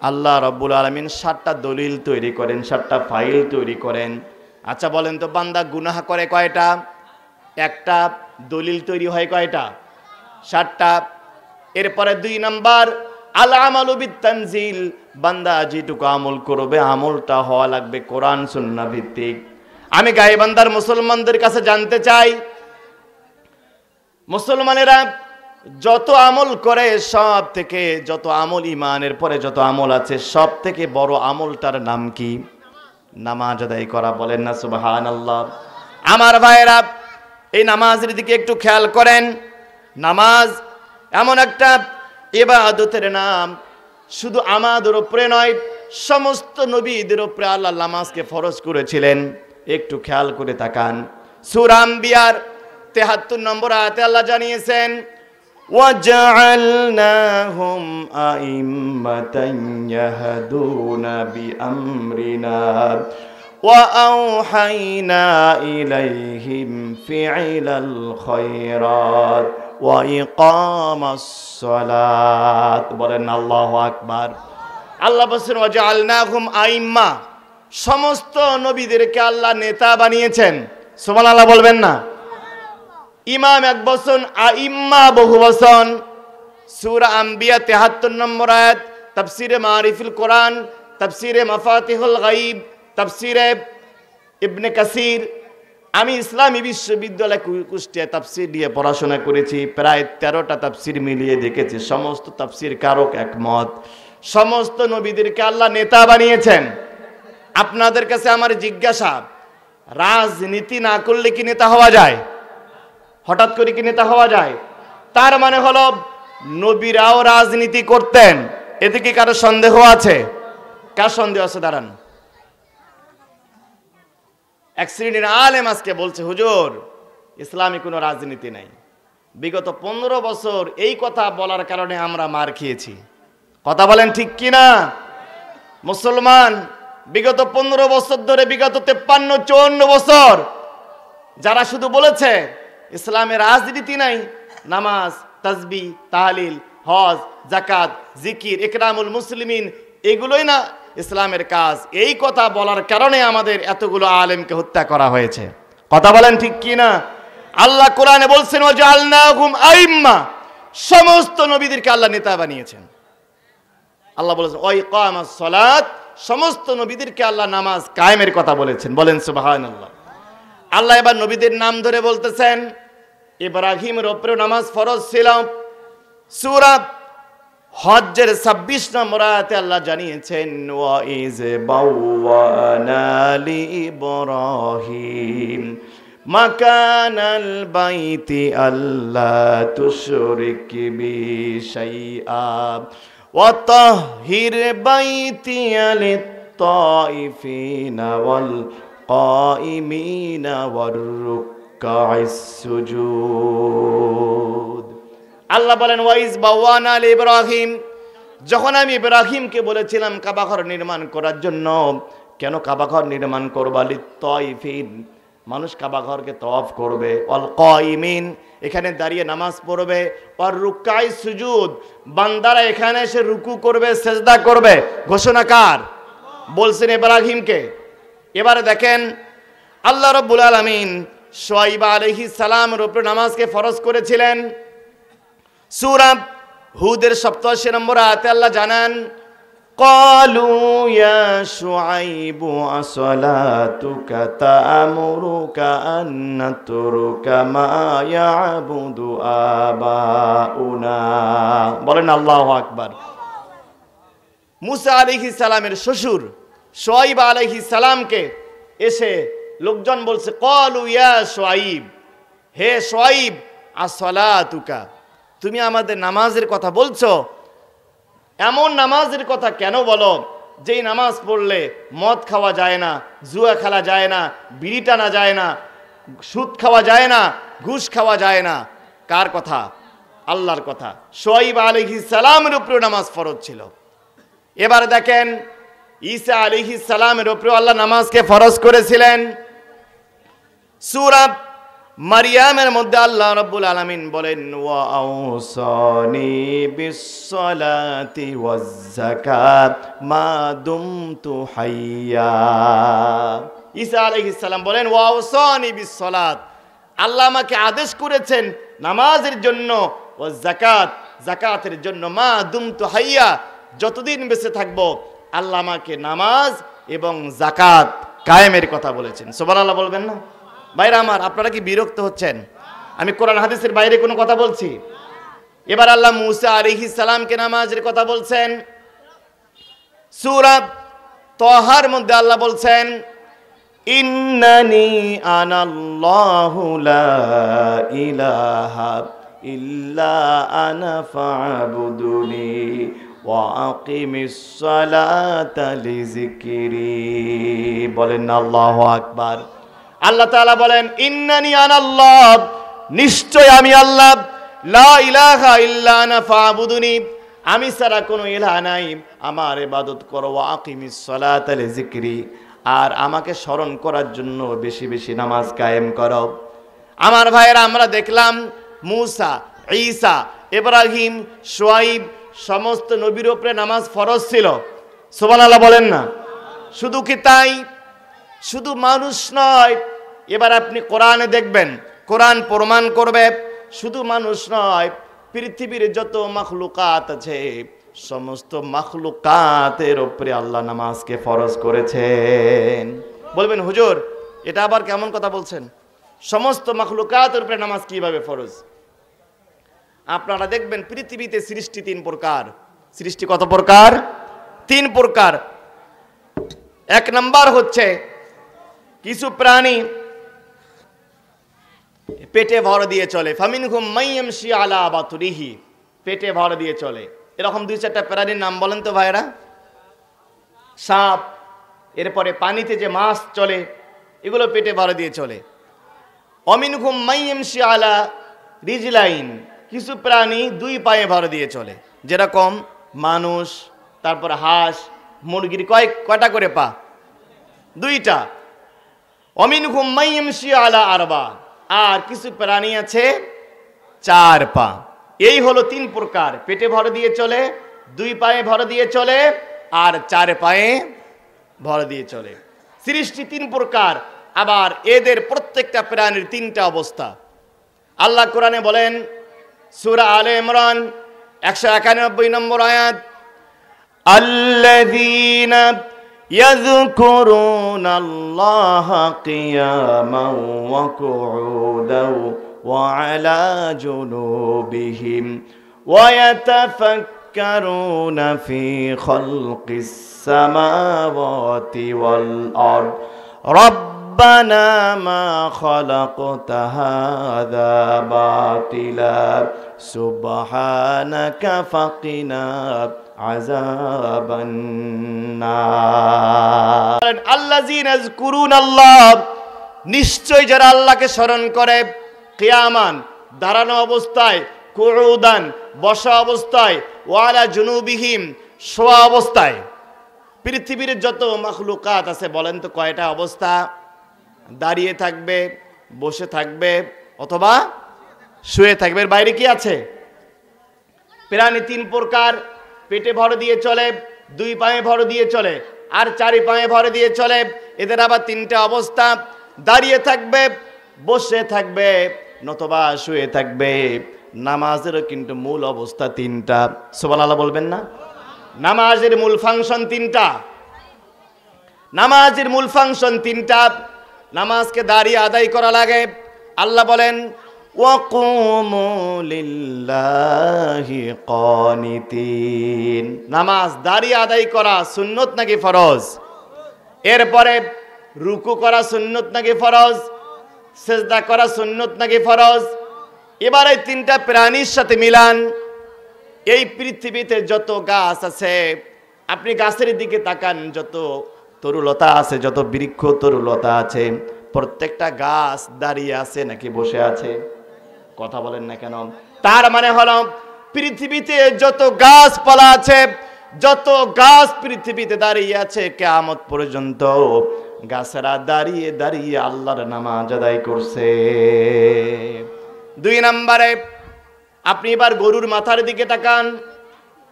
আল্লাহ রাব্বুল আলামিন 7টা দলিল তৈরি করেন, 7টা ফাইল তৈরি করেন। আচ্ছা বলেন তো, বান্দা গুনাহ করে কয়টা? একটা দলিল তৈরি হয় কয়টা? 7টা। এরপরে 2 নাম্বার আল আমালু বিত-তানজিল, বান্দা যেটুকু আমল করবে আমলটা হওয়া লাগবে কোরআন সুন্নাহ ভিত্তিক। আমি গাইবান্ধার মুসলমানদের কাছে জানতে চাই, মুসলমানেরা যত আমল করে, সব থেকে যত আমল, ইমানের পরে যত আমল আছে, সব থেকে বড় আমলটার নাম কি? নামাজ আদায় করা। বলেন না সুবহানাল্লাহ? আমার ভাইয়েরা, এই নামাজের দিকে একটু খেয়াল করেন। নামাজ এমন একটা ইবাদতের নাম, শুধু আমাদের উপরে নয়, সমস্ত নবীদের উপরে আল্লাহ নামাজকে ফরজ করেছিলেন। একটু খেয়াল করে তাকান, সূরা আম্বিয়ার 73 নম্বর আয়াতে আল্লাহ জানিয়েছেন, وَجَعَلْنَاهُمْ أَئِمَّةً يَهْدُونَ بِأَمْرِنَا وَأَوْحَيْنَا إِلَيْهِمْ فِعْلَ الْخَيْرَاتِ وَإِقَامَ الصَّلَاةِ। বলেন আল্লাহু আকবার। আল্লাহ বলেন ওয়াজআলনাহুম আইম্মা, সমস্ত নবীদেরকে আল্লাহ নেতা বানিয়েছেন। সুবহানাল্লাহ বলবেন না? ইমাম এক বচন, আইম্মা বহু বচন। সূরা আম্বিয়া 73 নম্বর আয়াত, তাফসীরে মারিফুল কোরআন, তাফসীরে মাফাতিহুল গায়ব, তাফসীরে ইবনে কাসির, আমি ইসলামী বিশ্ববিদ্যালয় কুষ্টিয়া তাফসির দিয়ে পড়াশোনা করেছি, প্রায় 13টা তাফসির মিলিয়ে দেখেছি, সমস্ত তাফসির কারক একমত, সমস্ত নবীদেরকে আল্লাহ নেতা বানিয়েছেন। আপনাদের কাছে আমার জিজ্ঞাসা, রাজনীতি না করলে কি নেতা হওয়া যায়? হঠাৎ করে কি নেতা হওয়া যায়? তার মানে হলো নবীরাও রাজনীতি করতেন, এতে কি কারো সন্দেহ আছে? কার সন্দেহ আছে? দাঁড়ান। এক শ্রেণীর আলেম আজকে বলছে, হুজুর ইসলামে কোনো রাজনীতি নাই। বিগত 15 বছর এই কথা বলার কারণে আমরা মার খেয়েছি। কথা বলেন ঠিক কিনা? মুসলমান বিগত 15 বছর ধরে, বিগত 53-54 বছর যারা শুধু বলেছে ইসলামে রাজনীতি নাই, নামাজ, তাসবিহ, তাহলিল, হজ, যাকাত, জিকির, ইকরামুল মুসলিমিন, এগুলোই না ইসলামের কাজ, এই কথা বলার কারণে আমাদের এতগুলো আলেমকে হত্যা করা হয়েছে। কথা বলেন ঠিক কিনা? আল্লাহ কোরআনে বলছেন, ওয়াজআলনাহুম আইম্মা, সমস্ত নবীদেরকে আল্লাহ নেতা বানিয়েছেন। আল্লাহ বলেছেন ওয়া ইকামাস সালাত, সমস্ত নবীদেরকে আল্লাহ নামাজ কায়েমের কথা বলেছেন। বলেন সুবহানাল্লাহ। আল্লাহ এবার নবীদের নাম ধরে বলতেছেন, ইব্রাহিমের উপরে নামাজ ফরজ ছিল। সূরা হজ্জের 26 নম্বর আয়াতে আল্লাহ জানিয়েছেন, ওয়া ইজ বাওয়ানা লি ইব্রাহিম মাকানাল বাইতি আল্লা তুশরিক বি শাইআ ওয়া তাহহির বাইতি লিত তাইফিনা ওয়াল কাইমিনা ওয়ার রুকআইস সুজুদ। আল্লাহ বলেন, ওয়াইজ বাওয়ানা আল ইব্রাহিম, যখন আমি ইব্রাহিমকে বলেছিলাম কাবাঘর নির্মাণ করার জন্য। কেন কাবাঘর নির্মাণ করবা? লিত্তাইফিন, মানুষ কাবাঘরকে তওয়াফ করবে, অল কাইমিন, এখানে দাঁড়িয়ে নামাজ পড়বে, আর রুকআই সুজুদ, বান্দারা এখানে এসে রুকু করবে, সেজদা করবে। ঘোষণা কার? বলছেন ইব্রাহিমকে। এবারে দেখেন আল্লাহ রাব্বুল আলামিন শুআয়ব আলাইহিস সালামের উপর নামাজকে ফরজ করেছিলেন। সূরা হুদের 87 নম্বর আয়াতে আল্লাহ জানান, ক্বালু ইয়া শুআইবু আসসালাতুকা তা'মুরুকা আন নাতরুকা মা ইয়াবুদু আবাউনা। বলেন আল্লাহু আকবার। মুসা আলাইহিস সালামের শ্বশুর শুআয়ব আলাইহিস সালামকে এসে লোকজন বলছে, ক্বালু ইয়া শুআইব, হে শুআইব, আসসালাতুকা, তুমি আমাদের নামাজের কথা বলছো। এমন নামাজের কথা কেন বলো যেই নামাজ পড়লে মদ খাওয়া যায় না, জুয়া খেলা যায় না, বিড়ি টানা যায় না, সুদ খাওয়া যায় না, ঘুষ খাওয়া যায় না? কার কথা? আল্লাহর কথা। শুআয়ব আলাইহিস সালামের উপরে নামাজ ফরজ ছিল। এবার দেখেন ঈসা আলাইহিস সালামের উপরে আল্লাহ নামাজকে ফরজ করেছিলেন। সূরা মারিয়ামের মধ্যে আল্লাহ রাব্বুল আলামিন বলেন, ওয়া আওসানি বিসসালাতি ওয়াজ যাকাত মা দুমতু হাইয়া। ঈসা আলাইহিস সালাম বলেন, ওয়া আওসানি বিসসালাত, আল্লাহ আমাকে আদেশ করেছেন নামাজের জন্য, ওয়াজ যাকাত, যাকাতের জন্য, মা দুমতু হাইয়া, যতদিন বেঁচে থাকবো আল্লাহ আমাকে নামাজ এবং যাকাত কায়েমের কথা বলেছেন। সুবহানাল্লাহ বলবেন না? ভাইরা আমার, আপনারা কি বিরক্ত হচ্ছেন? আমি কোরআন হাদিসের বাইরে কোনো কথা বলছি? এবার আল্লাহ মুসা আলাইহিস সালামকে নামাজের কথা বলছেন। সূরা তাহার মধ্যে আল্লাহ বলছেন, ইন্নানি আনাল্লাহু লা ইলাহা ইল্লা আনা ফা'বুদুনি ওয়া আকিমিস সালাতা লিযিকরি। বলেন আল্লাহু আকবার। আল্লাহ তাআলা বলেন, ইন্নানি আনাল্লাহ, নিশ্চয় আমি আল্লাহ, লা ইলাহা ইল্লা আনা ফা'বুদুনি, আমি ছাড়া কোনো ইলাহ নাই, আমার ইবাদত করো, ওয়া আকিমিস সালাতা লিযিকরি, আর আমাকে স্মরণ করার জন্য বেশি বেশি নামাজ কায়েম করো। আমার ভাইয়েরা, আমরা দেখলাম মুসা, ঈসা, ইব্রাহিম, শুআয়ব, সমস্ত নবীর উপরে নামাজ ফরজ ছিল। সুবহানাল্লাহ বলেন না? শুধু কি তাই? শুধু মানুষ নয়, এবার আপনি কোরআনে দেখবেন, কোরআন প্রমাণ করবে, শুধু মানুষ নয়, পৃথিবীর যত মাখলুকাত আছে সমস্ত মাখলুকাতের উপরে আল্লাহ নামাজকে ফরজ করেছেন। বলবেন হুজুর এটা আবার কেমন কথা বলছেন? সমস্ত মাখলুকাতের উপরে নামাজ কিভাবে ফরজ। আপনারা দেখবেন পৃথিবীতে সৃষ্টি 3 প্রকার। সৃষ্টি কত প্রকার? 3 প্রকার। 1 নাম্বার হচ্ছে কিছু প্রাণী পেটে ভর দিয়ে চলে, ফামিনহুম মাইয়ামশি আলা বাতুরিহি, পেটে ভর দিয়ে চলে। এরকম 2-4টা প্রাণীর নাম বলেন তো ভাইরা। সাপ, এরপরে পানিতে যে মাছ চলে এগুলো পেটে ভর দিয়ে চলে। অমিনহুম মাইয়ামশি আলা রিজলাইন, কিছু প্রাণী 2 পায়ে ভর দিয়ে চলে, যেরকম মানুষ, তারপর হাঁস, মুরগির কয়টা করে পা? 2টা। অমিনহুম মাইয়ামশি আলা আরবা, আর কিছু প্রাণী আছে 4 পা। এই হলো 3 প্রকার, পেটে ভর দিয়ে চলে, 2 পায়ে ভর দিয়ে চলে, আর 4 পায়ে ভর দিয়ে চলে। সৃষ্টি 3 প্রকার, আবার এদের প্রত্যেকটা প্রাণীর 3টা অবস্থা। আল্লাহ কোরআনে বলেন, সূরা আলে ইমরান 191 নম্বর আয়াত, আল্লাযীনা ইয়াযকুরুনাল্লাহা কিয়ামান ওয়া কুউদান ওয়া আলা জুনুবিহিম ওয়া ইয়াতাফাক্কারুনা ফি খালকিস সামাওয়াতি ওয়াল আরদ রব্বানা মা খালাকতা হাযা বাতিলা সুবহানাকা ফাকিনা আযাবান নার। আল্লাযীনা ইয়াযকুরুনাল্লাহ, নিশ্চয় যারা আল্লাহকে স্মরণ করে, কিয়ামান দাঁড়ানো অবস্থায়, কুউদান বসা অবস্থায়, ওয়া আলা জুনুবিহিম শোয়া অবস্থায়। পৃথিবীর যত মাখলুকাত আছে বলেন তো কয়টা অবস্থা? দাঁড়িয়ে থাকবে, বসে থাকবে, অথবা শুয়ে থাকবে। এর বাইরে কি আছে? প্রাণী 3 প্রকার, পেটে ভর দিয়ে চলে, 2 পায়ে ভর দিয়ে চলে, আর 4 পায়ে ভর দিয়ে চলে। এদের আবার 3টা অবস্থা, দাঁড়িয়ে থাকবে, বসে থাকবে, নতুবা শুয়ে থাকবে। নামাজেরও কিন্তু মূল অবস্থা 3টা। সুবহানাল্লাহ বলবেন না? নামাজের মূল ফাংশন 3টা। নামাজের মূল ফাংশন 3টা। নামাজকে দাঁড়িয়ে আদায় করা লাগে। আল্লাহ বলেন, ওয়াকুমু লিল্লাহি কানিতিন। নামাজ দাঁড়িয়ে আদায় করা সুন্নত নাকি ফরজ? এরপরে রুকু করা সুন্নত নাকি ফরজ? সিজদা করা সুন্নত নাকি ফরজ? এবার এই 3টা প্রাণীর সাথে মিলান। এই পৃথিবীতে যত গাছ আছে, আপনি গাছের দিকে তাকান, যত তরুলতা আছে, যত বৃক্ষ তরুলতা আছে, প্রত্যেকটা গাছ দাঁড়িয়ে আছে নাকি বসে আছে? কথা বলেন না কেন? তার মানে হলো পৃথিবীতে যত গাছপালা আছে, যত গাছ পৃথিবীতে দাঁড়িয়ে আছে, কিয়ামত পর্যন্ত গাছেরা দাঁড়িয়ে দাঁড়িয়ে আল্লাহর নামাজ আদায় করছে। 2 নম্বরে আপনি এবার গরুর মাথার দিকে তাকান।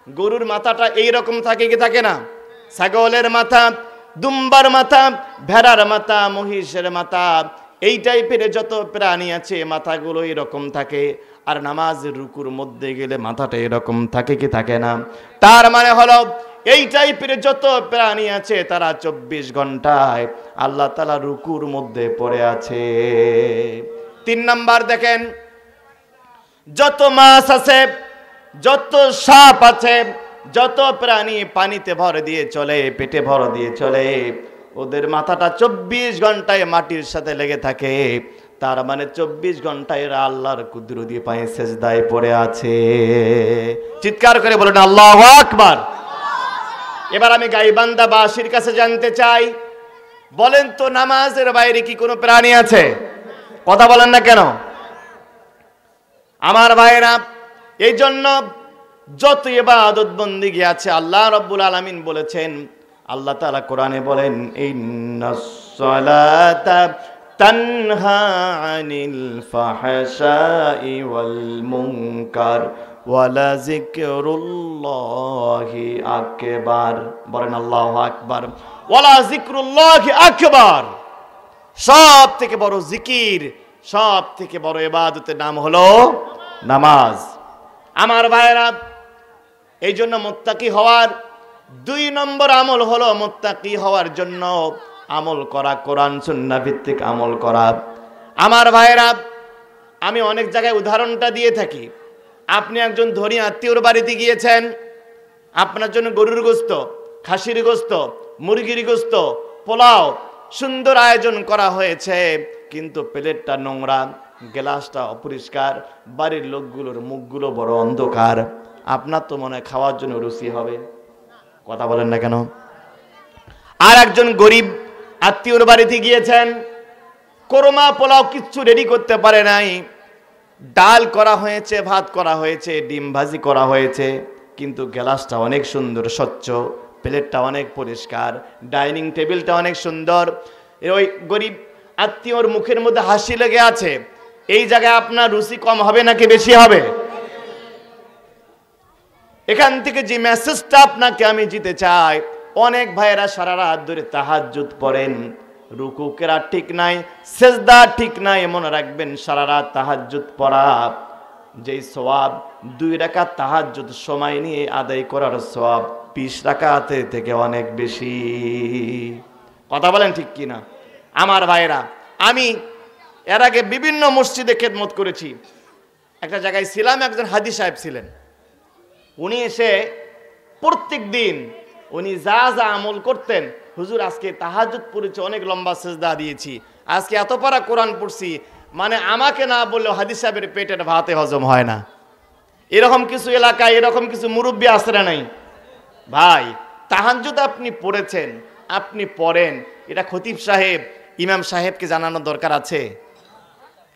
গরুর মাথাটা এইরকম থাকে কি থাকে না? ছাগলের মাথা, দুম্বার মাথা, ভেড়ার মাথা, মহিষের মাথা, এই টাইপের যত প্রাণী আছে মাথাগুলো এরকম থাকে। আর নামাজের রুকুর মধ্যে গেলে মাথাটা এরকম থাকে কি থাকে না? তার মানে হলো এই টাইপের যত প্রাণী আছে তারা 24 ঘন্টায় আল্লাহ তাআলা রুকুর মধ্যে পড়ে আছে। 3 নাম্বার দেখেন, যত মাছ আছে, যত সাপ আছে, যত প্রাণী পানিতে ভর দিয়ে চলে, পেটে ভর দিয়ে চলে, ওদের মাথাটা 24 ঘন্টায় মাটির সাথে লেগে থাকে। তার মানে 24 ঘন্টায় এরা আল্লাহর কুদরত দিয়ে পায়ে সেজদায় পড়ে আছে। চিৎকার করে বলেন আল্লাহু আকবার। এবার আমি গাইবান্ধা বাসীর কাছে জানতে চাই, বলেন তো নামাজের বাইরে কি কোনো প্রাণী আছে? কথা বলেন না কেন? আমার ভাইরা, এই জন্য যত ইবাদত বন্দেগী আছে আল্লাহ রাব্বুল আলামিন বলেছেন, আল্লাহ তাআলা কোরআনে বলেন, ইন্নাস সালাতা তানহা আনিল ফাহশাই ওয়াল মুনকার ওয়ালা যিকরুল্লাহি আকবার। বলেন আল্লাহু আকবার। ওয়ালা যিকরুল্লাহি আকবার। সব থেকে বড় জিকির, সব থেকে বড় ইবাদতের নাম হলো নামাজ। আমার ভাইরা, এই জন্য মুত্তাকি হওয়ার 2 নম্বর আমল হলো, মুত্তাকি হওয়ার জন্য আমল করা, কোরআন সুন্নাহ ভিত্তিক আমল করা। আমার ভাইয়েরা, আমি অনেক জায়গায় উদাহরণটা দিয়ে থাকি। আপনি একজন ধনী আত্মীয়র বাড়িতে গিয়েছেন, আপনার জন্য গরুর গোস্ত, খাসির গোস্ত, মুরগির গোস্ত, পোলাও সুন্দর আয়োজন করা হয়েছে, কিন্তু প্লেটটা নোংরা, গ্লাসটা অপরিষ্কার, বাড়ির লোকগুলোর মুখগুলো বড় অন্ধকার। আপনার তো মনে হয় খাওয়ার জন্য রুচি হবে? কথা বলেন না কেন? আর একজন গরিব আত্মীয়র বাড়িতে গিয়েছেন, কোরমা পোলাও কিচ্ছু রেডি করতে পারে নাই, ডাল করা হয়েছে, ভাত করা হয়েছে, ডিম ভাজি করা হয়েছে, কিন্তু গ্লাসটা অনেক সুন্দর স্বচ্ছ, প্লেটটা অনেক পরিষ্কার, ডাইনিং টেবিলটা অনেক সুন্দর। ওই গরিব আত্মীয়র মুখের মধ্যে হাসি লেগে আছে। এই জায়গায় আপনার রুচি কম হবে নাকি বেশি হবে? এখান থেকে যে মেসেজটা আপনাকে আমি দিতে চাই, অনেক ভাইয়েরা সারা রাত ধরে তাহাজ্জুদ পড়েন, রুকু কেরাত ঠিক নাই, সেজদা ঠিক নাই। মনে রাখবেন, সারা রাত তাহাজ্জুদ পড়া যেই সওয়াব 2 রাকাত তাহাজ্জুদ সময় নিয়ে আদায় করার সওয়াব 20 রাকাতের থেকে অনেক বেশি। কথা বলেন ঠিক কিনা? আমার ভাইয়েরা, আমি এর আগে বিভিন্ন মসজিদে খেদমত করেছি। একটা জায়গায় ছিলাম, একজন হাজি সাহেব ছিলেন। উনি এসে প্রত্যেক দিন উনি যা যা আমল করতেন, হুজুর আজকে তাহাজ্জুদ পড়েছি, অনেক লম্বা সেজদা দিয়েছি, আজকে এত পারা কোরআন পড়ছি, মানে আমাকে না বললেও হাদিস সাহেবের পেটের ভাতে হজম হয় না। এরকম কিছু এলাকায় এরকম কিছু মুরব্বী আসরে নাই। ভাই, তাহাজ্জুদ আপনি পড়েছেন, আপনি পড়েন, এটা খতিব সাহেব, ইমাম সাহেবকে জানানোর দরকার আছে?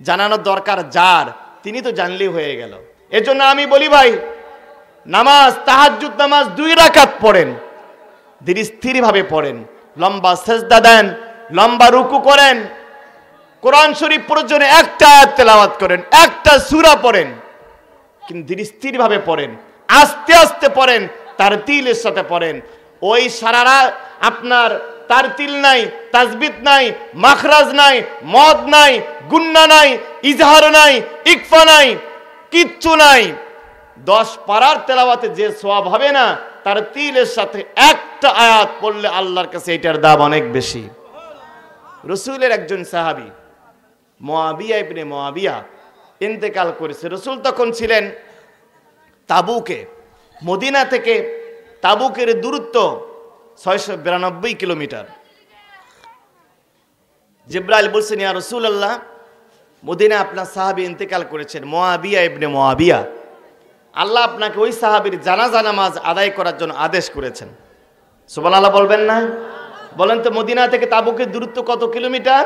জানানোর দরকার যার, তিনি তো জানলেই হয়ে গেল। এজন্য আমি বলি ভাই, নামাজ, তাহাজ্জুদ নামাজ 2 রাকাত পড়েন, ধীর স্থির ভাবে পড়েন, লম্বা সেজদা দেন, লম্বা রুকু করেন, কোরআন শরীফ প্রয়োজনে একটা আয়াত তেলাওয়াত করেন, একটা সূরা পড়েন, কিন্তু ধীর স্থির ভাবে পড়েন, আস্তে আস্তে পড়েন, তারতিলের সাথে পড়েন। ওই সারারা আপনার তারতিল নাই, তাজবিদ নাই, মাখরাজ নাই, মদ নাই, গুন্না নাই, ইজহার নাই, ইকফা নাই, কিচ্ছু নাই। 10 পারার তেলাওয়াতে যে সওয়াব হবে না, তার তিলের সাথে একটা আয়াত পড়লে আল্লাহর কাছে এটার দাম অনেক বেশি। রাসূলের একজন সাহাবী মুআবিয়া ইবনে মুআবিয়া ইন্তেকাল করেছে। রাসূল তখন ছিলেন তাবুকে। মদিনা থেকে তাবুকের দূরত্ব 692 কিলোমিটার। জিবরাইল বলছেন, ইয়া রাসূলুল্লাহ, মদিনা আপনার সাহাবী ইন্তেকাল করেছেন, মুআবিয়া ইবনে মুআবিয়া, আল্লাহ আপনাকে ওই সাহাবীর জানাজা নামাজ আদায় করার জন্য আদেশ করেছেন। সুবহানাল্লাহ বলবেন না? বলেন তো, মদিনা থেকে তাবুকের দূরত্ব কত কিলোমিটার?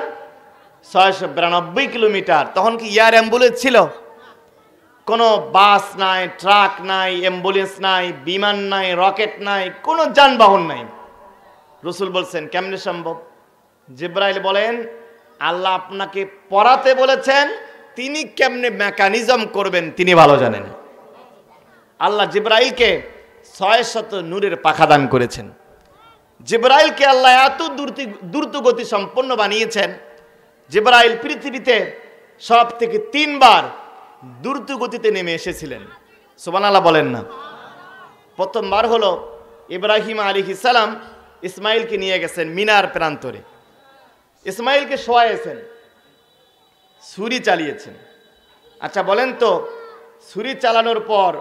692 কিলোমিটার। তখন কি এয়ার অ্যাম্বুলেন্স ছিল? কোনো বাস নাই, ট্রাক নাই, অ্যাম্বুলেন্স নাই, বিমান নাই, রকেট নাই, কোনো যানবাহন নাই। রাসূল বলছেন, কেমনে সম্ভব? জিবরাইল বলেন, আল্লাহ আপনাকে পড়াতে বলেছেন, তিনি কেমনে মেকানিজম করবেন তিনি ভালো জানেন। আল্লাহ জিবরাইলকে 600 নূরের পাখা দান করেছেন। জিবরাইলকে আল্লাহ এত দ্রুত গতি সম্পন্ন বানিয়েছেন, জিবরাইল পৃথিবীতে সব থেকে 3 বার দ্রুত গতিতে নেমে এসেছিলেন। সুবহানাল্লাহ বলেন না? প্রথমবার হলো ইব্রাহিম আলাইহিস সালাম ইসমাইলকে নিয়ে গেছেন মিনার প্রান্তরে, ইসমাইলকে শোয়াইছেন, ছুরি চালিয়েছেন। আচ্ছা বলেন তো, ছুরি চালানোর পর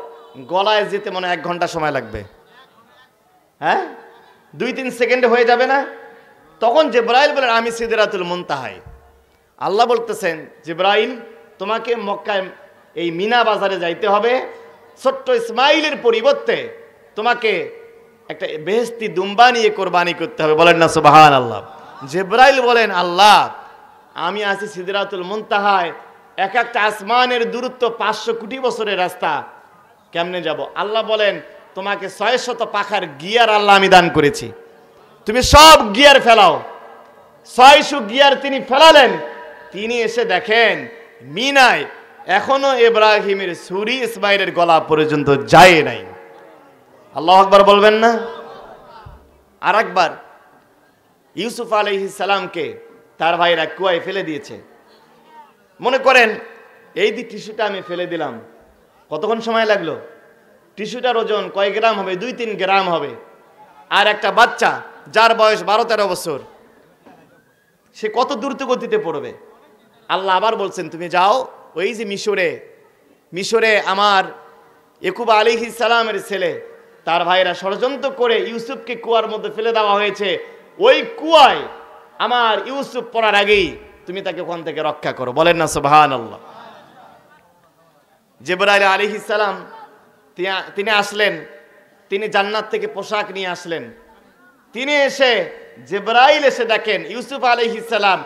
গলায় যেতে মনে 1 ঘন্টা সময় লাগবে? হ্যাঁ, 2-3 সেকেন্ডে হয়ে যাবে না? তখন জিবরাইল বলেন, আমি সিদরাতুল মুনতাহায়। আল্লাহ বলতেছেন, জিবরাইল তোমাকে মক্কায় এই মিনা বাজারে যাইতে হবে, ছোট্ট ইসমাইলের পরিবর্তে তোমাকে একটা বেহেশতি দুম্বা নিয়ে কোরবানি করতে হবে। বলেন না সুবহানাল্লাহ? জিবরাইল বলেন, আল্লাহ আমি আছি সিদরাতুল মুনতাহায়, এক একটা আসমানের দূরত্ব 500 কোটি বছরের রাস্তা, কেমনে যাব? আল্লাহ বলেন, তোমাকে 600 পাখার গিয়ার আল্লাহ আমি দান করেছি, তুমি সব গিয়ার ফেলাও। 600 গিয়ার তিনি ফেলালেন। তিনি এসে দেখেন মিনায় এখনো ইব্রাহিমের ছুরি ইসমাইলের গলা পর্যন্ত যায় নাই। আল্লাহু আকবার বলবেন না? আর একবার ইউসুফ আলাইহিস সালামকে তার ভাইরা কুয়ায় ফেলে দিয়েছে। মনে করেন এই যে টিস্যুটা আমি ফেলে দিলাম, কতক্ষণ সময় লাগলো? টিস্যুটার ওজন কয় গ্রাম হবে? 2-3 গ্রাম হবে। আর একটা বাচ্চা যার বয়স 12-13 বছর, সে কত দ্রুত গতিতে পড়বে? আল্লাহ আবার বলছেন তুমি যাও ওই যে মিশরে আমার ইয়াকুব আলাইহিস সালামের ছেলে তার ভাইরা ষড়যন্ত্র করে ইউসুফকে কুয়ার মধ্যে ফেলে দেওয়া হয়েছে, ওই কুয়ায় আমার ইউসুফ পড়ার আগেই তুমি তাকে ওখান থেকে রক্ষা করো। বলেন না সুবহানাল্লাহ। জিবরাইল আলাইহিস সালাম তিনি আসলেন, তিনি জান্নাত থেকে পোশাক নিয়ে আসলেন। তিনি এসে জিবরাইল এসে দেখেন ইউসুফ আলাইহিস সালাম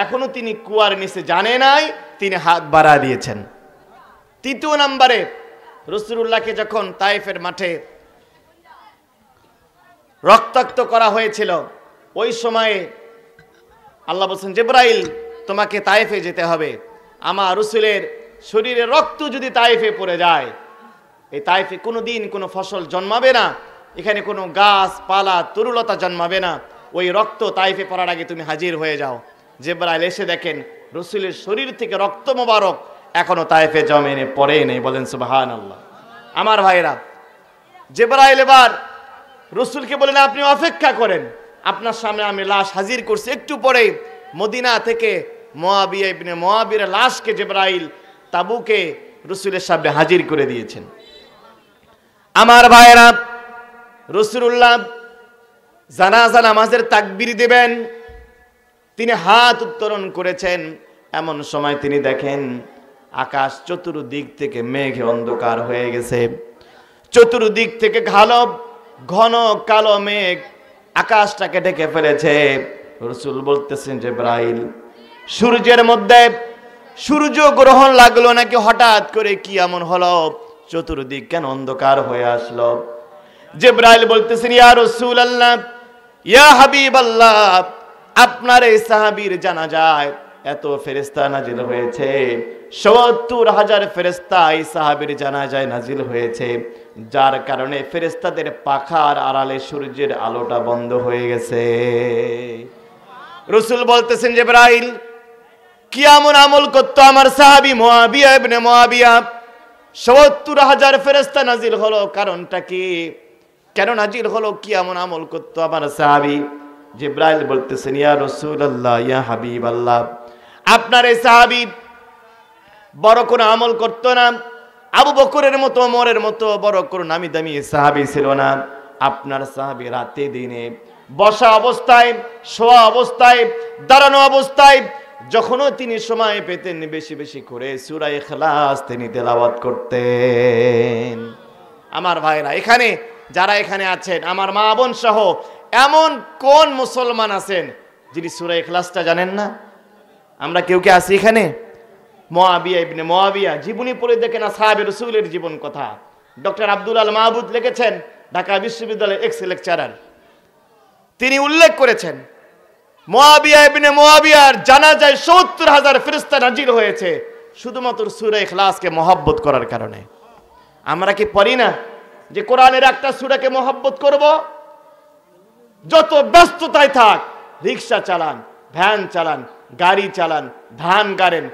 এখনো তিনি কুয়ার নিচে জানে নাই, তিনি হাত বাড়া দিয়েছেন। তৃতীয় নম্বরে রাসূলুল্লাহকে যখন তায়েফের মাঠে রক্তাক্ত করা হয়েছিল, ওই সময়ে আল্লাহ বলছেন জিবরাইল তোমাকে তায়েফে যেতে হবে, আমার রাসূলের শরীরে রক্ত যদি তায়েফে পড়ে যায়, এই তায়েফে কোনো দিন কোনো ফসল জন্মাবে না, এখানে কোনো গাছ পালা তরুলতা জন্মাবে না, ওই রক্ত তায়েফে পড়ার আগে তুমি হাজির হয়ে যাও। জিবরাইল এসে দেখেন রাসূলের শরীর থেকে রক্ত মোবারক এখনো তায়েফে জমিনে পড়ে নেই। বলেন সুবহানাল্লাহ। আমার ভাইরা, জিবরাইল এবার রাসূলকে বলেন আপনি অপেক্ষা করেন, আপনার সামনে আমি লাশ হাজির করছি। একটু পরে মদিনা থেকে মুয়াবিয়া ইবনে মুয়াবিয়ার লাশকে জিবরাইল তাবুকে রাসূলের সামনে হাজির করে দিয়েছেন। আমার ভাইরা, রাসূলুল্লাহ জানাজা নামাজের তাকবীর দিবেন, তিনি হাত উত্তোলন করেছেন। এমন সময় তিনি দেখেন আকাশ চতুর্দিক থেকে মেঘে অন্ধকার হয়ে গেছে, চতুর্দিক থেকে ঘন কালো মেঘ আকাশটাকে ঢেকে ফেলেছে। রাসূল বলতেছেন জিবরাইল সূর্যের মধ্যে সূর্য গ্রহণ লাগলো নাকি হঠাৎ করে কি এমন হলো, চতুর্দিক কেন অন্ধকার হয়ে আসলো? জিবরাইল বলতেছেন ইয়া রাসূলুল্লাহ, ইয়া হাবিবাল্লাহ, আপনার এই সাহাবীর জানাজায় এত ফেরেশতা নাজিল হয়েছে, ৭০,০০০ ফেরেশতা এই সাহাবীর জানাজায় নাজিল হয়েছে, যার কারণে ফেরেশতাদের পাখার আড়ালে সূর্যের আলোটা বন্ধ হয়ে গেছে। রাসূল বলতেছেন জিবরাইল কি এমন আমল করতো আমার সাহাবী মুয়াবিয়া ইবনে মুয়াবিয়া, ৭০,০০০ ফেরেশতা নাজিল হলো, কারণটা কি? কেন নাজিল হলো? কি এমন আমল করতো আমার সাহাবী? জিবরাইল বলতেছেন ইয়া রাসূলুল্লাহ, ইয়া হাবিবাল্লাহ, আপনার এই সাহাবী বড় কোনো আমল করতো না, আবু বকরের মতো ওমরের মতো বড় কোনো নামি দামি সাহাবী ছিল না। আপনার সাহাবী রাতে দিনে বসা অবস্থায়, শোয়া অবস্থায়, দাঁড়ানো অবস্থায় যখনও তিনি সময় পেতেন বেশি বেশি করে সূরা ইখলাস তিনি তেলাওয়াত করতেন। আমার ভাইরা, এখানে যারা এখানে আছেন আমার মা বোন সহ এমন কোন মুসলমান আছেন যিনি সূরা ইখলাসটা জানেন না? আমরা কেউ কে আছি এখানে? মুয়াবিয়া ইবনে মুয়াবিয়া জীবনী পড়ে দেখেন আসহাবে রাসূলের জীবন কথা। ডক্টর আব্দুল আল মাহবুদ লিখেছেন, ঢাকা বিশ্ববিদ্যালয়ের এক্স লেকচারার, তিনি উল্লেখ করেছেন মুয়াবিয়া ইবনে মুয়াবিয়ার জানাজায় ৭০,০০০ ফেরেশতা নাজিল হয়েছে শুধুমাত্র সূরা ইখলাসকে মহব্বত করার কারণে। আমরা কি পারি না যে কোরআনের একটা সূরাকে মহব্বত করব? যত ব্যস্ততায় থাক, রিক্সা চালান, ভ্যান চালান, গাড়ি চালান, ধান গাড়েন,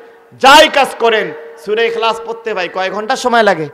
যাই কাজ করেন, সূরা ইখলাস পড়তে ভাই কয় ঘন্টা সময় লাগে?